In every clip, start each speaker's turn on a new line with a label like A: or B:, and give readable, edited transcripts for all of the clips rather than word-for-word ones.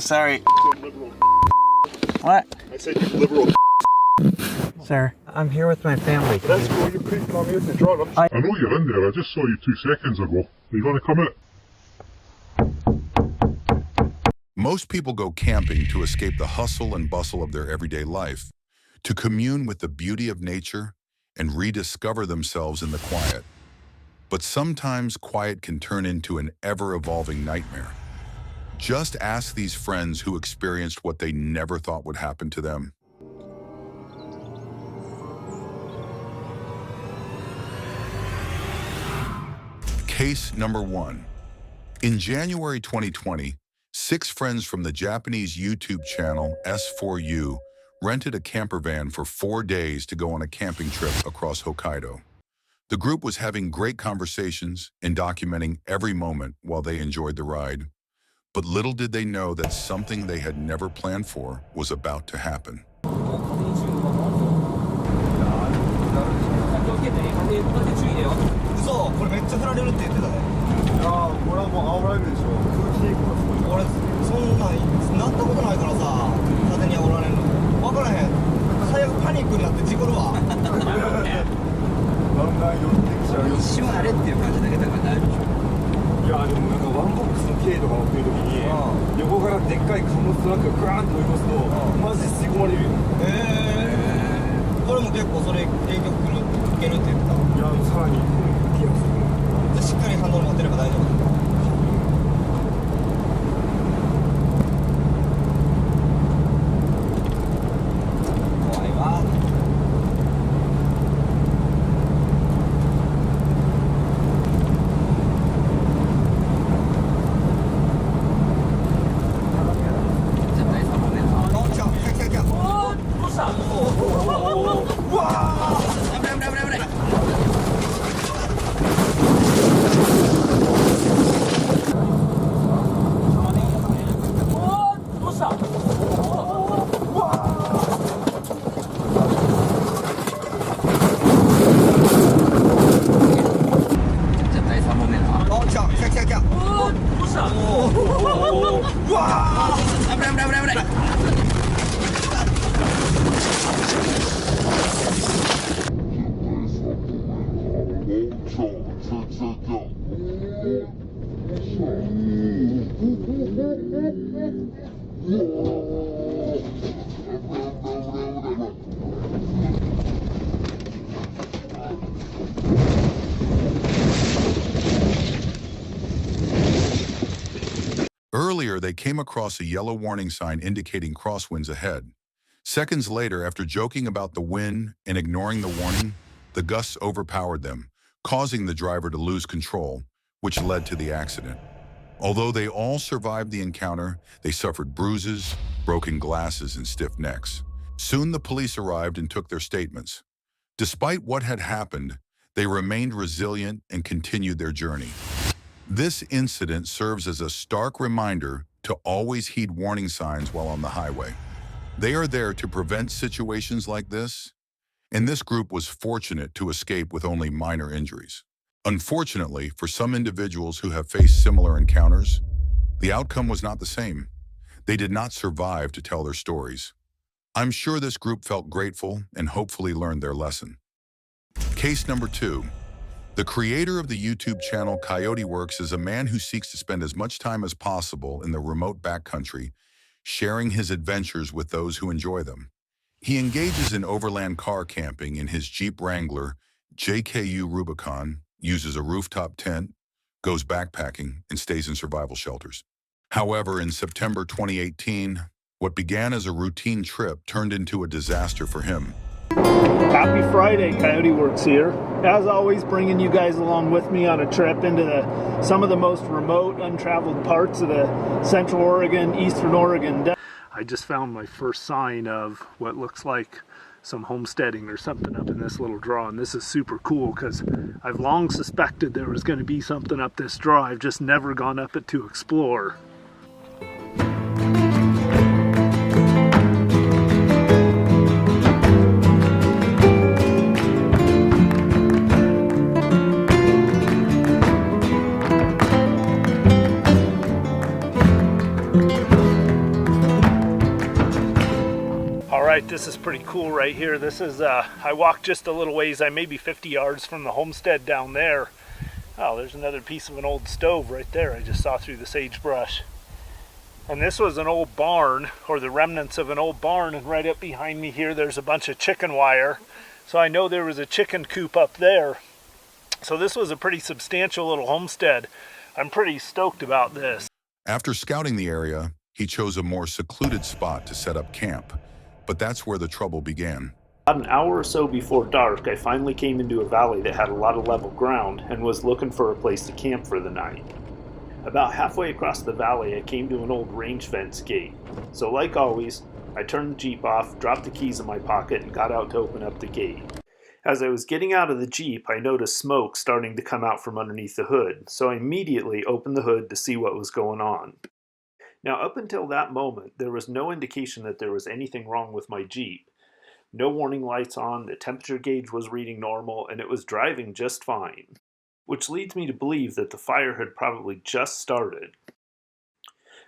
A: Sorry.
B: Liberal.
A: What?
B: I said you liberal.
A: Sir, I'm here with my family.
B: That's cool. You're creeping on me with the drone. I know you're in there. I just saw you 2 seconds ago. Are you going to come in?
C: Most people go camping to escape the hustle and bustle of their everyday life, to commune with the beauty of nature and rediscover themselves in the quiet. But sometimes quiet can turn into an ever-evolving nightmare. Just ask these friends who experienced what they never thought would happen to them. Case number 1. In January 2020, 6 friends from the Japanese YouTube channel S4U rented a camper van for 4 days to go on a camping trip across Hokkaido. The group was having great conversations and documenting every moment while they enjoyed the ride. But little did they know that something they had never planned for was about to happen. Earlier, they came across a yellow warning sign indicating crosswinds ahead. Seconds later, after joking about the wind and ignoring the warning, the gusts overpowered them, causing the driver to lose control, which led to the accident. Although they all survived the encounter, they suffered bruises, broken glasses, and stiff necks. Soon the police arrived and took their statements. Despite what had happened, they remained resilient and continued their journey. This incident serves as a stark reminder to always heed warning signs while on the highway. They are there to prevent situations like this, and this group was fortunate to escape with only minor injuries. Unfortunately, for some individuals who have faced similar encounters, the outcome was not the same. They did not survive to tell their stories. I'm sure this group felt grateful and hopefully learned their lesson. Case number 2. The creator of the YouTube channel Coyote Works is a man who seeks to spend as much time as possible in the remote backcountry, sharing his adventures with those who enjoy them. He engages in overland car camping in his Jeep Wrangler JKU Rubicon, uses a rooftop tent, goes backpacking, and stays in survival shelters. However, in September 2018, what began as a routine trip turned into a disaster for him.
D: Happy Friday, Coyote Works here. As always, bringing you guys along with me on a trip into some of the most remote, untraveled parts of the Central Oregon, Eastern Oregon. I just found my first sign of what looks like some homesteading or something up in this little draw, and this is super cool because I've long suspected there was going to be something up this draw. I've just never gone up it to explore. right, this is pretty cool right here. This is, I walked just a little ways. I may be 50 yards from the homestead down there. Oh, there's another piece of an old stove right there I just saw through the sagebrush. And this was an old barn, or the remnants of an old barn, and right up behind me here there's a bunch of chicken wire. So I know there was a chicken coop up there. So this was a pretty substantial little homestead. I'm pretty stoked about this.
C: After scouting the area, he chose a more secluded spot to set up camp. But that's where the trouble began.
D: About an hour or so before dark, I finally came into a valley that had a lot of level ground and was looking for a place to camp for the night. About halfway across the valley, I came to an old range fence gate. So like always, I turned the Jeep off, dropped the keys in my pocket, and got out to open up the gate. As I was getting out of the Jeep, I noticed smoke starting to come out from underneath the hood, so I immediately opened the hood to see what was going on. Now, up until that moment, there was no indication that there was anything wrong with my Jeep. No warning lights on, the temperature gauge was reading normal, and it was driving just fine. Which leads me to believe that the fire had probably just started.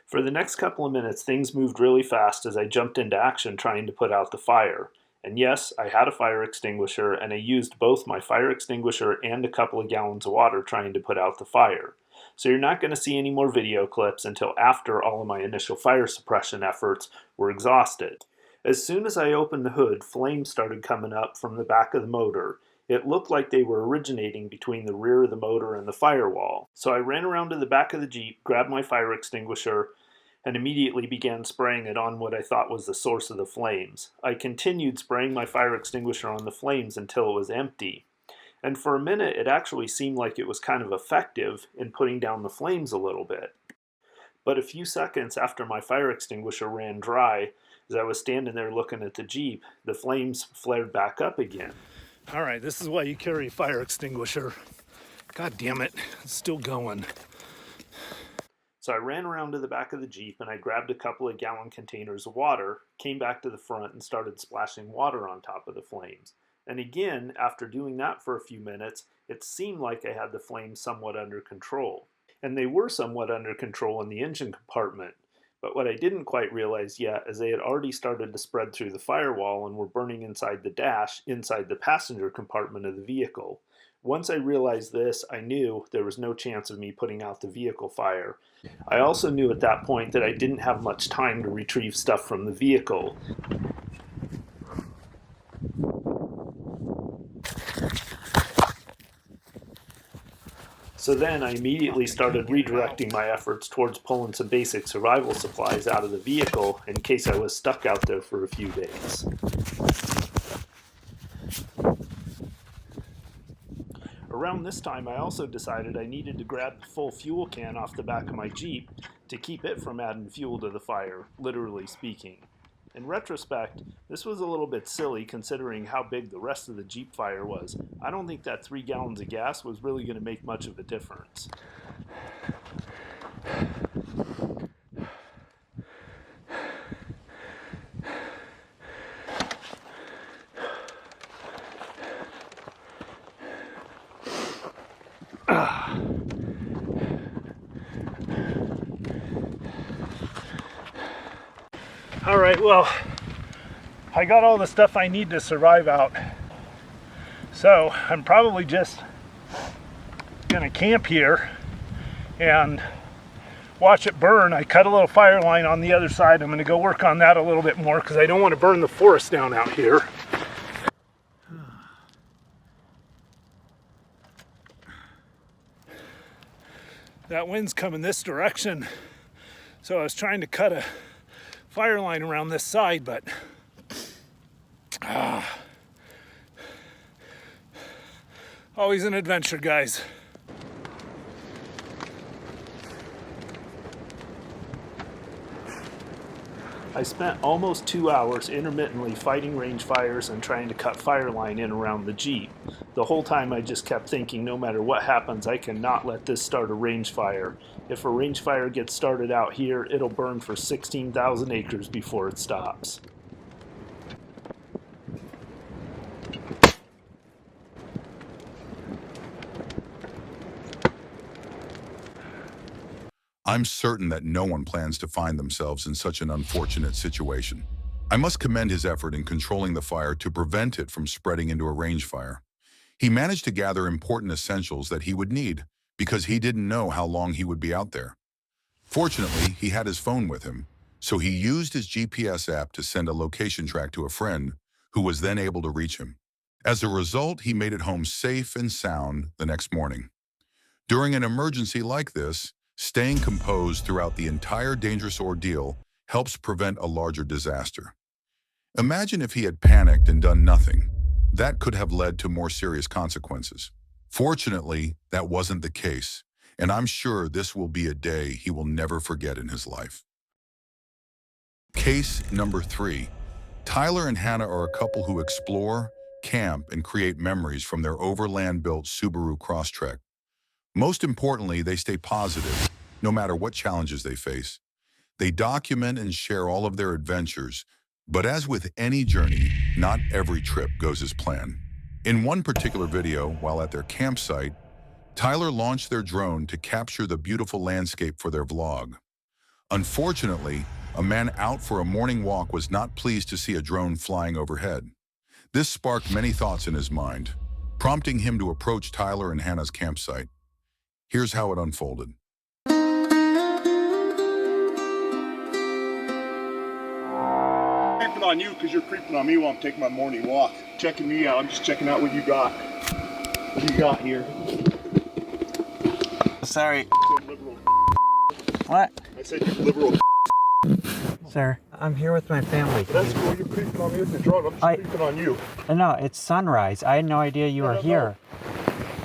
D: For the next couple of minutes, things moved really fast as I jumped into action trying to put out the fire. And yes, I had a fire extinguisher, and I used both my fire extinguisher and a couple of gallons of water trying to put out the fire. So you're not going to see any more video clips until after all of my initial fire suppression efforts were exhausted. As soon as I opened the hood, flames started coming up from the back of the motor. It looked like they were originating between the rear of the motor and the firewall. So I ran around to the back of the Jeep, grabbed my fire extinguisher, and immediately began spraying it on what I thought was the source of the flames. I continued spraying my fire extinguisher on the flames until it was empty. And for a minute, it actually seemed like it was kind of effective in putting down the flames a little bit. But a few seconds after my fire extinguisher ran dry, as I was standing there looking at the Jeep, the flames flared back up again. All right, this is why you carry a fire extinguisher. God damn it, it's still going. So I ran around to the back of the Jeep and I grabbed a couple of gallon containers of water, came back to the front and started splashing water on top of the flames. And again, after doing that for a few minutes, it seemed like I had the flames somewhat under control. And they were somewhat under control in the engine compartment. But what I didn't quite realize yet is they had already started to spread through the firewall and were burning inside the dash, inside the passenger compartment of the vehicle. Once I realized this, I knew there was no chance of me putting out the vehicle fire. I also knew at that point that I didn't have much time to retrieve stuff from the vehicle. So then I immediately started redirecting my efforts towards pulling some basic survival supplies out of the vehicle in case I was stuck out there for a few days. Around this time, I also decided I needed to grab the full fuel can off the back of my Jeep to keep it from adding fuel to the fire, literally speaking. In retrospect, this was a little bit silly considering how big the rest of the Jeep fire was. I don't think that 3 gallons of gas was really going to make much of a difference. All right, well, I got all the stuff I need to survive out. So I'm probably just gonna camp here and watch it burn. I cut a little fire line on the other side. I'm gonna go work on that a little bit more because I don't want to burn the forest down out here. That wind's coming this direction, so I was trying to cut a fire line around this side, but always an adventure, guys. I spent almost 2 hours intermittently fighting range fires and trying to cut fire line in around the Jeep. The whole time I just kept thinking, no matter what happens, I cannot let this start a range fire. If a range fire gets started out here, it'll burn for 16,000 acres before it stops.
C: I'm certain that no one plans to find themselves in such an unfortunate situation. I must commend his effort in controlling the fire to prevent it from spreading into a range fire. He managed to gather important essentials that he would need because he didn't know how long he would be out there. Fortunately, he had his phone with him, so he used his GPS app to send a location track to a friend who was then able to reach him. As a result, he made it home safe and sound the next morning. During an emergency like this, staying composed throughout the entire dangerous ordeal helps prevent a larger disaster. Imagine if he had panicked and done nothing. That could have led to more serious consequences. Fortunately, that wasn't the case, and I'm sure this will be a day he will never forget in his life. Case number 3. Tyler and Hannah are a couple who explore, camp, and create memories from their overland-built Subaru Crosstrek. Most importantly, they stay positive, no matter what challenges they face. They document and share all of their adventures, but as with any journey, not every trip goes as planned. In one particular video, while at their campsite, Tyler launched their drone to capture the beautiful landscape for their vlog. Unfortunately, a man out for a morning walk was not pleased to see a drone flying overhead. This sparked many thoughts in his mind, prompting him to approach Tyler and Hannah's campsite. Here's how it unfolded.
B: Creeping on you because you're creeping on me while I'm taking my morning walk. Checking me out. I'm just checking out what you got. What you got here?
A: Sorry.
B: Liberal.
A: What?
B: I said you liberal.
A: Sir, I'm here with my family.
B: That's cool. You're creeping on me with the drone. I'm just creeping on you.
A: No, it's sunrise. I had no idea you were here.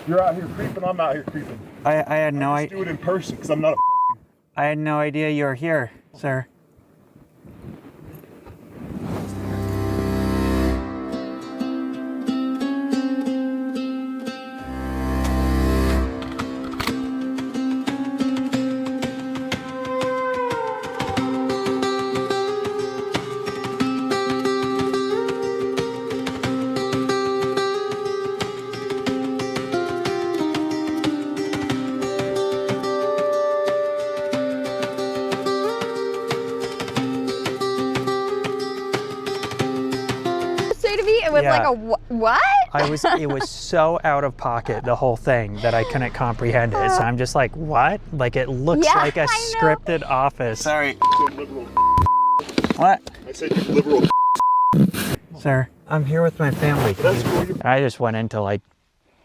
B: You're out here creeping. I'm out here creeping.
A: I had no idea.
B: Do it in person because I'm not a pussy.
A: I had no idea you were here, sir.
E: To me, it was
A: Yeah.
E: like a what?
A: It was so out of pocket, the whole thing, that I couldn't comprehend it. So I'm just like, what? Like, it looks
E: Yeah,
A: like a
E: I know.
A: scripted office. Sorry.
B: Liberal.
A: What?
B: I said you liberal.
A: Sir, I'm here with my family.
B: That's cool.
A: I just went into like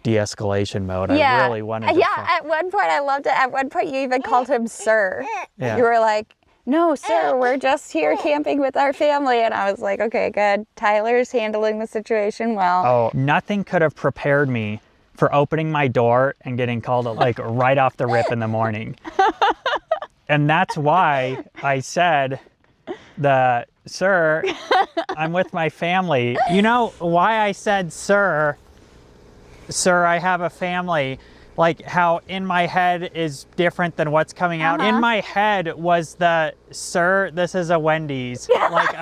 A: de-escalation mode.
E: Yeah.
A: I really wanted to.
E: Yeah, at one point I loved it. At one point you even called him sir.
A: Yeah.
E: You were like, no, sir, we're just here camping with our family. And I was like, okay, good. Tyler's handling the situation well.
A: Oh, nothing could have prepared me for opening my door and getting called like right off the rip in the morning. And that's why I said, sir, I'm with my family. You know why I said, sir, I have a family. Like how in my head is different than what's coming out. In my head was sir, this is a Wendy's. Like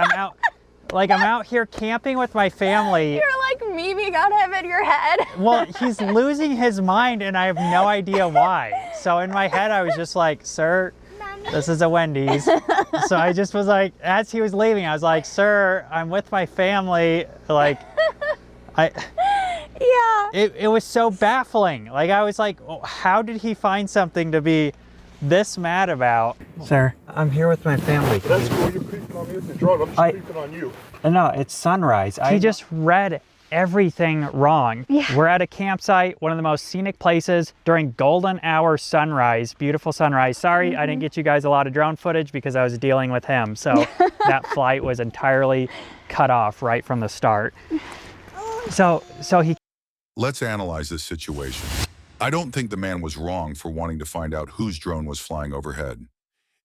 A: I'm out here camping with my family.
E: You're like memeing on him in your head.
A: Well, he's losing his mind and I have no idea why. So in my head, I was just like, sir, this is a Wendy's. So I just was like, as he was leaving, I was like, sir, I'm with my family. Like,
E: Yeah.
A: It was so baffling. Like, I was like, oh, how did he find something to be this mad about? Sir, I'm here with my family.
B: That's cool. You're creeping on me with the drone. I'm just creeping on you.
A: No, it's sunrise. He just read everything wrong.
E: Yeah.
A: We're at a campsite, one of the most scenic places during golden hour sunrise, beautiful sunrise. Sorry, I didn't get you guys a lot of drone footage because I was dealing with him. So that flight was entirely cut off right from the start. So he...
C: Let's analyze this situation. I don't think the man was wrong for wanting to find out whose drone was flying overhead.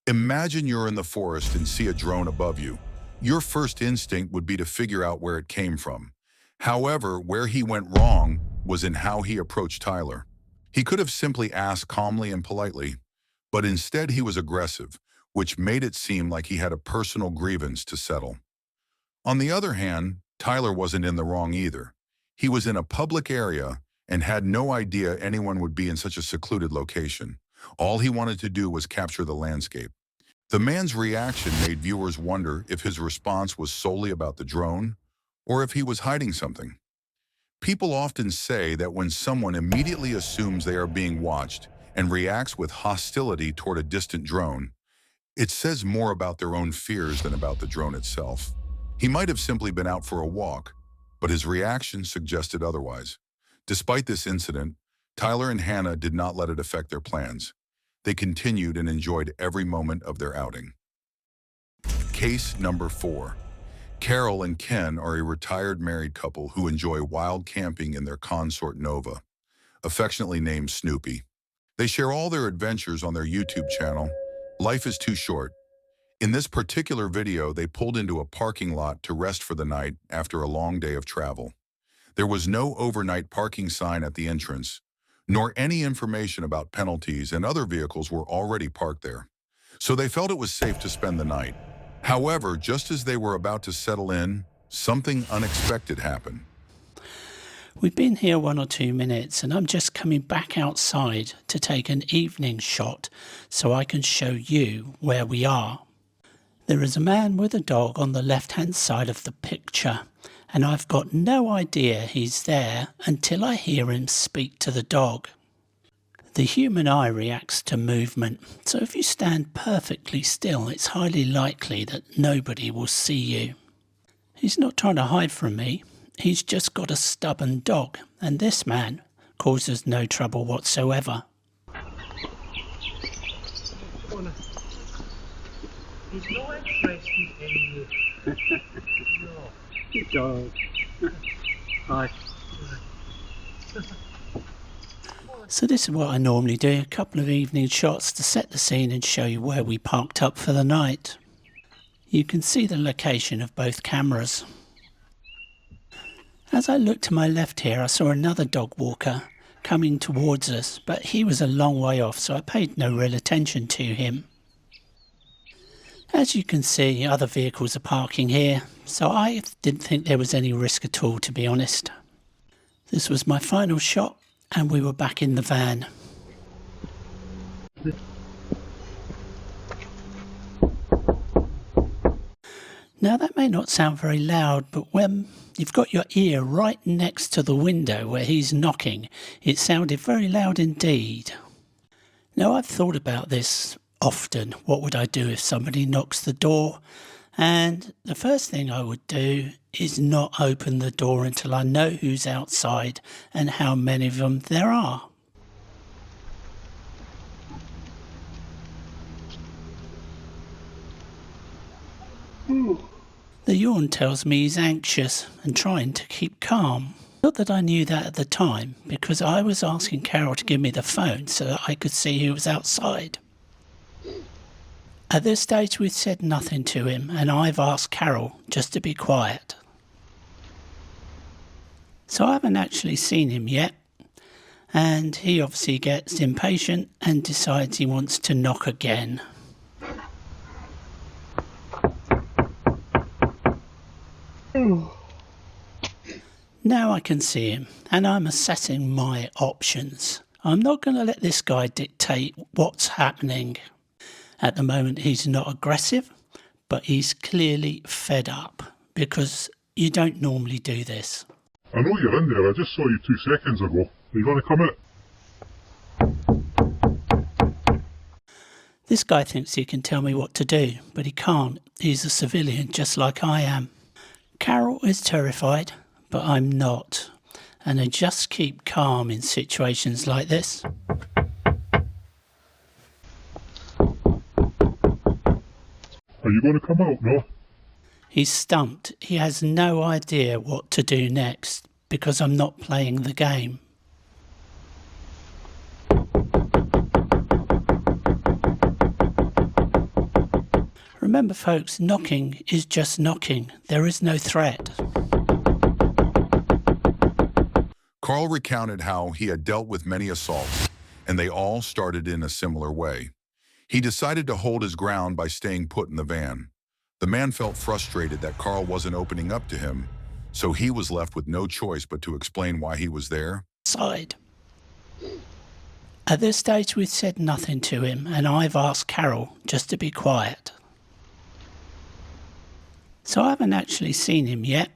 C: Imagine you're in the forest and see a drone above you. Your first instinct would be to figure out where it came from. However, where he went wrong was in how he approached Tyler. He could have simply asked calmly and politely, but instead he was aggressive, which made it seem like he had a personal grievance to settle. On the other hand, Tyler wasn't in the wrong either. He was in a public area and had no idea anyone would be in such a secluded location. All he wanted to do was capture the landscape. The man's reaction made viewers wonder if his response was solely about the drone or if he was hiding something. People often say that when someone immediately assumes they are being watched and reacts with hostility toward a distant drone, it says more about their own fears than about the drone itself. He might have simply been out for a walk, but his reaction suggested otherwise. Despite this incident, Tyler and Hannah did not let it affect their plans. They continued and enjoyed every moment of their outing. Case number 4. Carol and Ken are a retired married couple who enjoy wild camping in their consort Nova, affectionately named Snoopy. They share all their adventures on their YouTube channel, Life is Too Short. In this particular video, they pulled into a parking lot to rest for the night after a long day of travel. There was no overnight parking sign at the entrance, nor any information about penalties, and other vehicles were already parked there. So they felt it was safe to spend the night. However, just as they were about to settle in, something unexpected happened.
F: We've been here 1 or 2 minutes and I'm just coming back outside to take an evening shot so I can show you where we are. There is a man with a dog on the left-hand side of the picture, and I've got no idea he's there until I hear him speak to the dog. The human eye reacts to movement, so if you stand perfectly still, it's highly likely that nobody will see you. He's not trying to hide from me, he's just got a stubborn dog, and this man causes no trouble whatsoever.
G: He's not interested in you. No. Good dog. Hi.
F: So this is what I normally do, a couple of evening shots to set the scene and show you where we parked up for the night. You can see the location of both cameras. As I looked to my left here, I saw another dog walker coming towards us, but he was a long way off, so I paid no real attention to him. As you can see, other vehicles are parking here, so I didn't think there was any risk at all, to be honest. This was my final shot, and we were back in the van. Now that may not sound very loud, but when you've got your ear right next to the window where he's knocking, it sounded very loud indeed. Now I've thought about this often. What would I do if somebody knocks the door? And the first thing I would do is not open the door until I know who's outside and how many of them there are. The yawn tells me he's anxious and trying to keep calm. Not that I knew that at the time, because I was asking Carol to give me the phone so that I could see who was outside. At this stage we've said nothing to him, and I've asked Carol just to be quiet. So I haven't actually seen him yet, and he obviously gets impatient and decides he wants to knock again. Now I can see him, and I'm assessing my options. I'm not going to let this guy dictate what's happening. At the moment he's not aggressive, but he's clearly fed up, because you don't normally do this.
B: I know you're in there, I just saw you 2 seconds ago. Are you going to come out?
F: This guy thinks he can tell me what to do, but he can't. He's a civilian just like I am. Carol is terrified, but I'm not. And I just keep calm in situations like this.
B: Are you going to come out, no?
F: He's stumped. He has no idea what to do next, because I'm not playing the game. Remember folks, knocking is just knocking. There is no threat.
C: Carl recounted how he had dealt with many assaults, and they all started in a similar way. He decided to hold his ground by staying put in the van. The man felt frustrated that Carl wasn't opening up to him, so he was left with no choice but to explain why he was there.
F: Side. At this stage we've said nothing to him, and I've asked Carol just to be quiet. So I haven't actually seen him yet,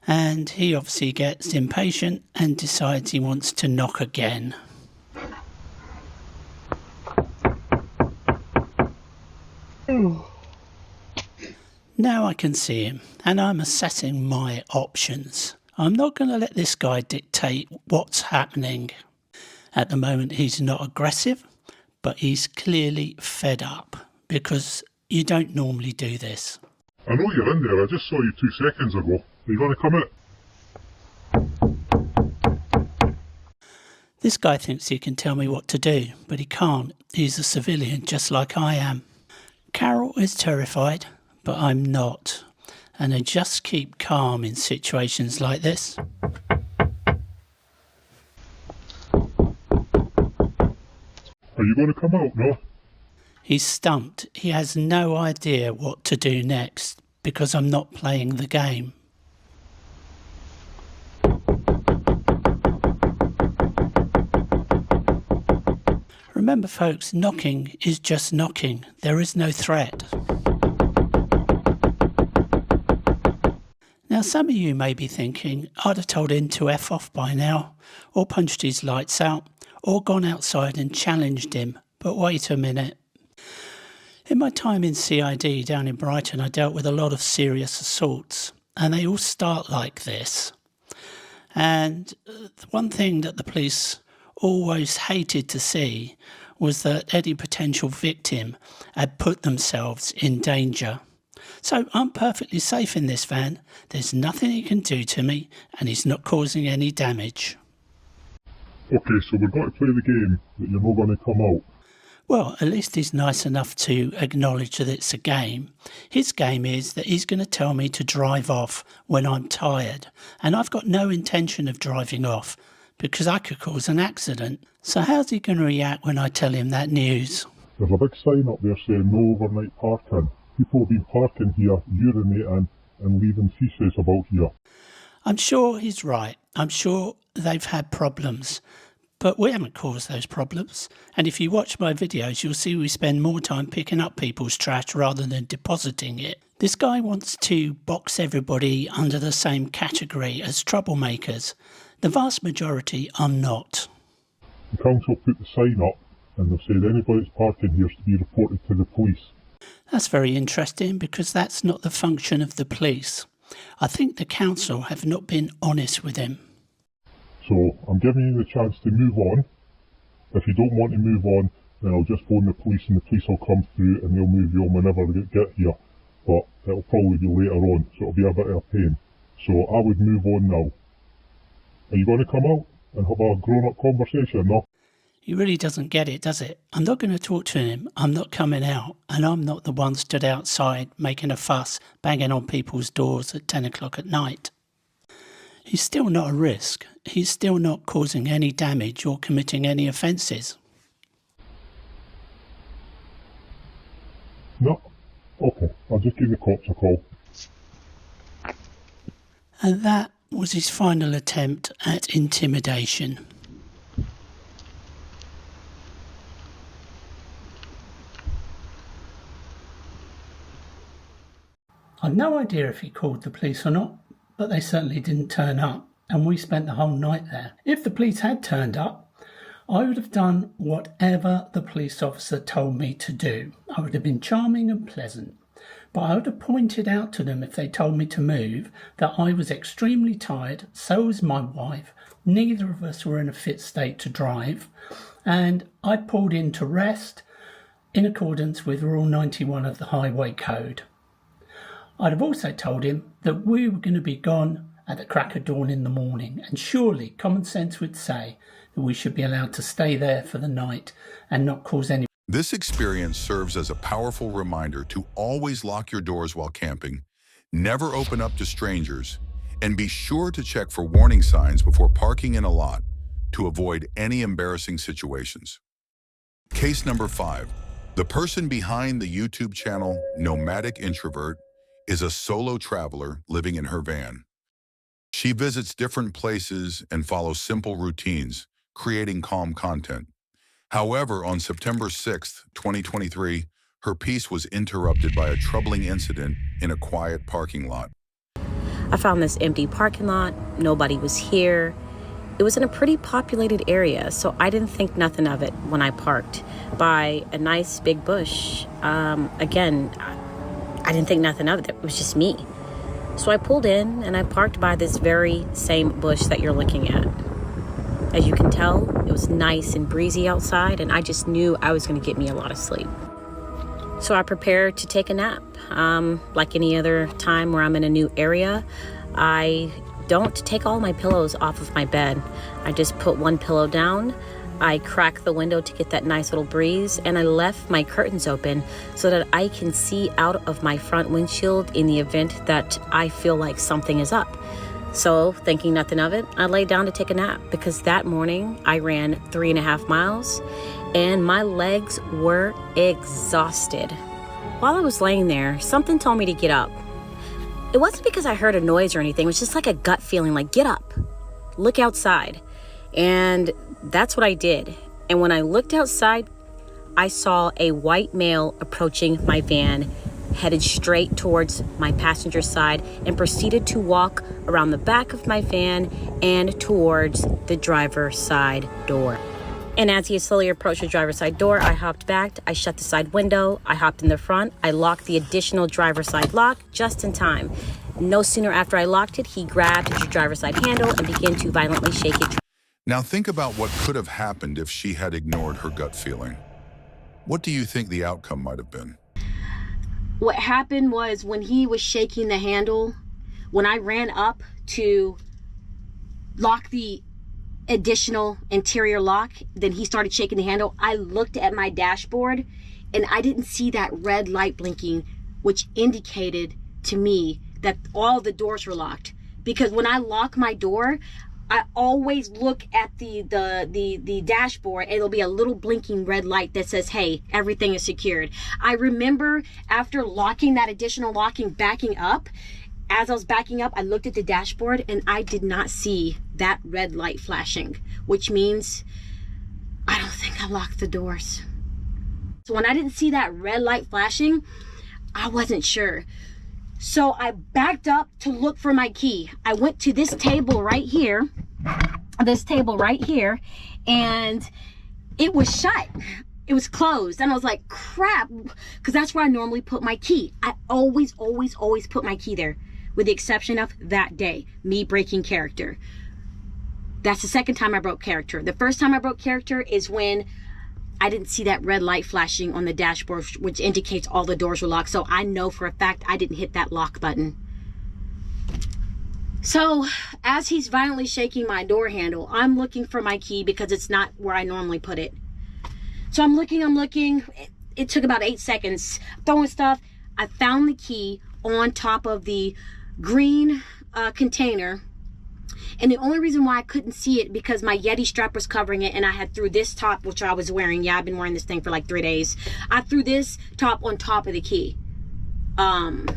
F: and he obviously gets impatient and decides he wants to knock again. Now I can see him, and I'm assessing my options. I'm not going to let this guy dictate what's happening. At the moment he's not aggressive, but he's clearly fed up, because you don't normally do this.
B: I know you're in there, I just saw you 2 seconds ago. Are you going to come out?
F: This guy thinks he can tell me what to do, but he can't. He's a civilian just like I am. Carol is terrified, but I'm not. And I just keep calm in situations like this.
B: Are you going to come out, no?
F: He's stumped. He has no idea what to do next because I'm not playing the game. Remember folks, knocking is just knocking. There is no threat. Now some of you may be thinking, I'd have told him to F off by now, or punched his lights out, or gone outside and challenged him. But wait a minute. In my time in CID down in Brighton, I dealt with a lot of serious assaults, and they all start like this. And one thing that the police always hated to see was that any potential victim had put themselves in danger. So I'm perfectly safe in this van. There's nothing he can do to me, and he's not causing any damage.
B: Okay, so we've got to play the game that you're not going to come out.
F: Well, at least he's nice enough to acknowledge that it's a game. His game is that he's going to tell me to drive off when I'm tired, and I've got no intention of driving off because I could cause an accident. So how's he going to react when I tell him that news?
B: There's a big sign up there saying no overnight parking. People have been parking here, urinating and leaving feces about here.
F: I'm sure he's right. I'm sure they've had problems. But we haven't caused those problems. And if you watch my videos, you'll see we spend more time picking up people's trash rather than depositing it. This guy wants to box everybody under the same category as troublemakers. The vast majority are not.
B: The council put the sign up and they've said anybody that's parking here is to be reported to the police.
F: That's very interesting because that's not the function of the police. I think the council have not been honest with him.
B: So I'm giving you the chance to move on. If you don't want to move on, then I'll just phone the police and the police will come through and they'll move you on whenever they get here. But it'll probably be later on, so it'll be a bit of a pain. So I would move on now. Are you going to come out and have a grown-up conversation, no?
F: He really doesn't get it, does it? I'm not going to talk to him. I'm not coming out. And I'm not the one stood outside making a fuss, banging on people's doors at 10 o'clock at night. He's still not a risk. He's still not causing any damage or committing any offences.
B: No? Okay, I'll just give the cops a call.
F: And that was his final attempt at intimidation. I've no idea if he called the police or not, but they certainly didn't turn up, and we spent the whole night there. If the police had turned up, I would have done whatever the police officer told me to do. I would have been charming and pleasant, but I would have pointed out to them if they told me to move that I was extremely tired, so was my wife, neither of us were in a fit state to drive, and I pulled in to rest in accordance with Rule 91 of the Highway Code. I'd have also told him that we were going to be gone at the crack of dawn in the morning, and surely common sense would say that we should be allowed to stay there for the night and not cause any...
C: This experience serves as a powerful reminder to always lock your doors while camping, never open up to strangers, and be sure to check for warning signs before parking in a lot to avoid any embarrassing situations. Case number 5. The person behind the YouTube channel Nomadic Introvert is a solo traveler living in her van. She visits different places and follows simple routines, creating calm content. However, on September 6th, 2023, her peace was interrupted by a troubling incident in a quiet parking lot.
H: I found this empty parking lot. Nobody was here. It was in a pretty populated area, so I didn't think nothing of it when I parked by a nice big bush. Again, I didn't think nothing of it. It was just me. So I pulled in and I parked by this very same bush that you're looking at. As you can tell, it was nice and breezy outside, and I just knew I was going to get me a lot of sleep. So I prepared to take a nap. Like any other time where I'm in a new area, I don't take all my pillows off of my bed. I just put one pillow down. I crack the window to get that nice little breeze, and I left my curtains open so that I can see out of my front windshield in the event that I feel like something is up. So, thinking nothing of it, I laid down to take a nap because that morning I ran 3.5 miles and my legs were exhausted. While I was laying there, something told me to get up. It wasn't because I heard a noise or anything. It was just like a gut feeling, like, get up, look outside. And that's what I did. And when I looked outside, I saw a white male approaching my van, headed straight towards my passenger side, and proceeded to walk around the back of my van and towards the driver's side door. And as he slowly approached the driver's side door, I hopped back, I shut the side window, I hopped in the front, I locked the additional driver's side lock just in time. No sooner after I locked it, he grabbed the driver's side handle and began to violently shake it.
C: Now think about what could have happened if she had ignored her gut feeling. What do you think the outcome might have been?
H: What happened was when he was shaking the handle, when I ran up to lock the additional interior lock, then he started shaking the handle. I looked at my dashboard and I didn't see that red light blinking, which indicated to me that all the doors were locked. Because when I lock my door, I always look at the dashboard and it'll be a little blinking red light that says, hey, everything is secured. I remember after locking that additional locking, backing up, as I was backing up, I looked at the dashboard and I did not see that red light flashing, which means I don't think I locked the doors. So when I didn't see that red light flashing, I wasn't sure. So I backed up to look for my key. I went to this table right here, and it was shut. It was closed. And I was like, crap, because that's where I normally put my key. I always put my key there, with the exception of that day, me breaking character. That's the second time I broke character. The first time I broke character is when I didn't see that red light flashing on the dashboard, which indicates all the doors were locked. So I know for a fact I didn't hit that lock button. So as he's violently shaking my door handle, I'm looking for my key because it's not where I normally put it. So I'm looking. It took about 8 seconds. Throwing stuff. I found the key on top of the green container. And the only reason why I couldn't see it because my Yeti strap was covering it, and I had threw this top, which I was wearing. Yeah, I've been wearing this thing for like 3 days. I threw this top on top of the key. And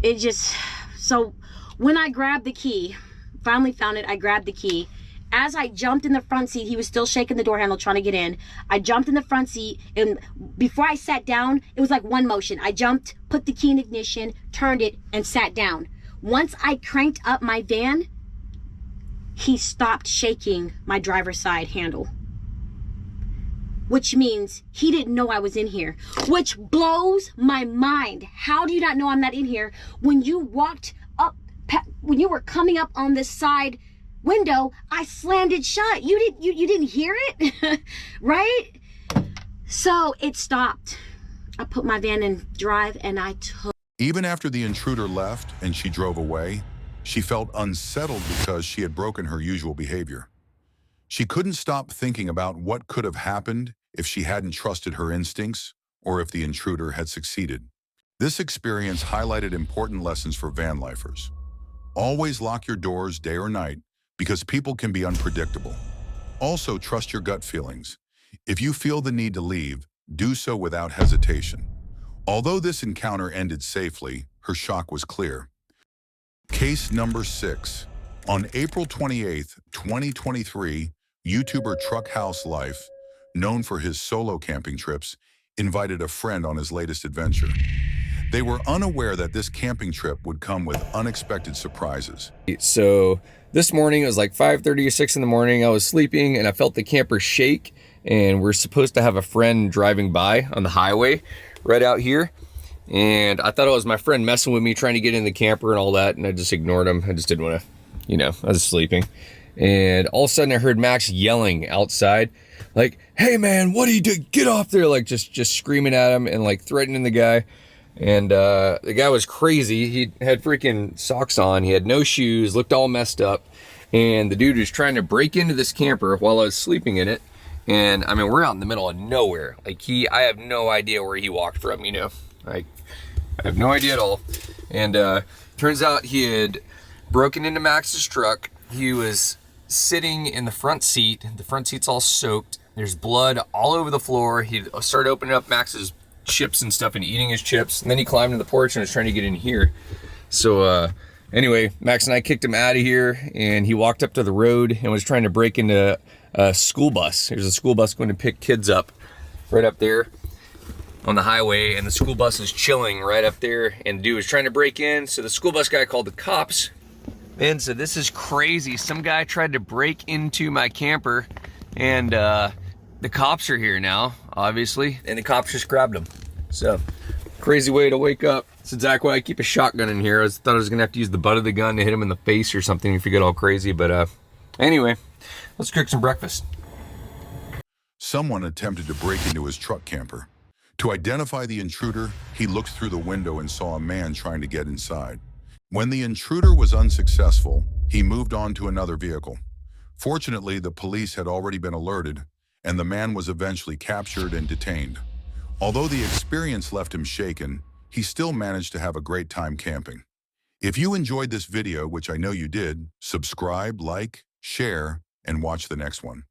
H: it just, so when I grabbed the key, finally found it, I grabbed the key. As I jumped in the front seat, he was still shaking the door handle trying to get in. I jumped in the front seat, and before I sat down, it was like one motion. I jumped, put the key in ignition, turned it, and sat down. Once I cranked up my van, he stopped shaking my driver's side handle. Which means he didn't know I was in here, which blows my mind. How do you not know I'm not in here when you walked up, when you were coming up on this side window, I slammed it shut. You didn't hear it, right? So it stopped. I put my van in drive and I took.
C: Even after the intruder left and she drove away, she felt unsettled because she had broken her usual behavior. She couldn't stop thinking about what could have happened if she hadn't trusted her instincts or if the intruder had succeeded. This experience highlighted important lessons for van lifers. Always lock your doors day or night, because people can be unpredictable. Also, trust your gut feelings. If you feel the need to leave, do so without hesitation. Although this encounter ended safely, her shock was clear. Case number 6. On April 28, 2023, YouTuber Truck House Life, known for his solo camping trips, invited a friend on his latest adventure. They were unaware that this camping trip would come with unexpected surprises.
I: So this morning, it was like 5:30 or 6 in the morning. I was sleeping and I felt the camper shake, and we're supposed to have a friend driving by on the highway right out here. And I thought it was my friend messing with me, trying to get in the camper and all that, and I just ignored him. I just didn't want to, I was sleeping. And all of a sudden I heard Max yelling outside, like, "Hey man, what are you doing? Get off there!" Like just screaming at him and like threatening the guy. And the guy was crazy. He had freaking socks on. He had no shoes, looked all messed up. And the dude was trying to break into this camper while I was sleeping in it. And I mean, we're out in the middle of nowhere. Like I have no idea where he walked from, Like, I have no idea at all. And turns out he had broken into Max's truck. He was sitting in the front seat. The front seat's all soaked. There's blood all over the floor. He started opening up Max's chips and stuff and eating his chips. And then he climbed in the porch and was trying to get in here. So anyway, Max and I kicked him out of here, and he walked up to the road and was trying to break into a school bus. There's a school bus going to pick kids up right up there on the highway, and the school bus is chilling right up there, and the dude was trying to break in. So the school bus guy called the cops. Man, so this is crazy. Some guy tried to break into my camper, and the cops are here now, obviously, and the cops just grabbed him. So, crazy way to wake up. That's exactly why I keep a shotgun in here. I thought I was gonna have to use the butt of the gun to hit him in the face or something if you get all crazy, but anyway, let's cook some breakfast.
C: Someone attempted to break into his truck camper. To identify the intruder, he looked through the window and saw a man trying to get inside. When the intruder was unsuccessful, he moved on to another vehicle. Fortunately, the police had already been alerted, and the man was eventually captured and detained. Although the experience left him shaken, he still managed to have a great time camping. If you enjoyed this video, which I know you did, subscribe, like, share, and watch the next one.